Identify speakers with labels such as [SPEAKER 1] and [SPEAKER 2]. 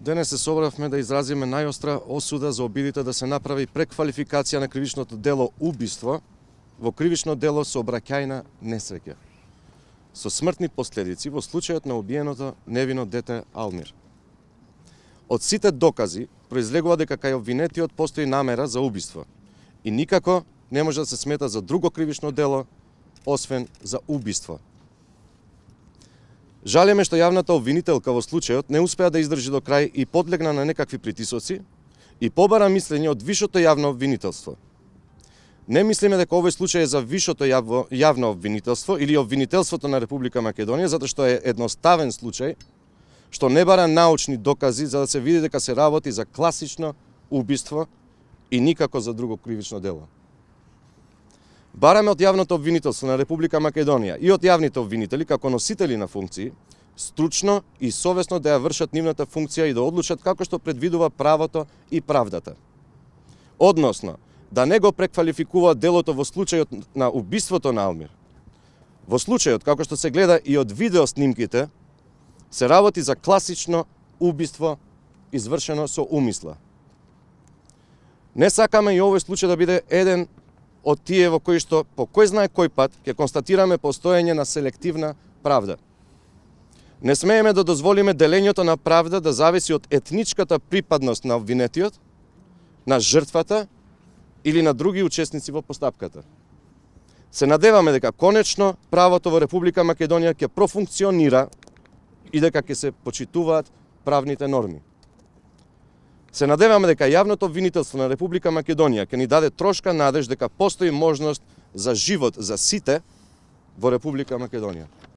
[SPEAKER 1] Денес се собравме да изразиме најостра осуда за обидите да се направи преквалификација на кривичното дело убиство во кривично дело сообраќајна несреќа, со смртни последици во случајот на убиеното невино дете Алмир. Од сите докази произлегува дека кај обвинетиот постои намера за убиство и никако не може да се смета за друго кривично дело, освен за убиство. Жалеме што јавната обвинителка во случајот не успеа да издржи до крај и подлегна на некакви притисоци и побара мислење од висшото јавно обвинителство. Не мислиме дека овој случај е за висшото јавно обвинителство или обвинителството на Република Македонија, затоа што е едноставен случај, што не бара научни докази за да се види дека се работи за класично убиство и никако за друго кривично дело. Бараме од јавното обвинителство на Република Македонија и од јавните обвинители како носители на функции, стручно и совесно да ја вршат нивната функција и да одлучат како што предвидува правото и правдата. Односно, да не го преквалификуваат делото во случајот на убиството на Алмир. Во случајот, како што се гледа и од видео снимките, се работи за класично убиство извршено со умисла. Не сакаме и овој случај да биде еден од тие во кои што по кој знае кој пат ќе констатираме постоење на селективна правда. Не смееме да дозволиме делењето на правда да зависи од етничката припадност на обвинетиот, на жртвата или на други учесници во постапката. Се надеваме дека конечно правото во Република Македонија ќе профункционира и дека ќе се почитуваат правните норми. Се надеваме дека јавното обвинителство на Република Македонија ќе ни даде трошка надеж дека постои можност за живот за сите во Република Македонија.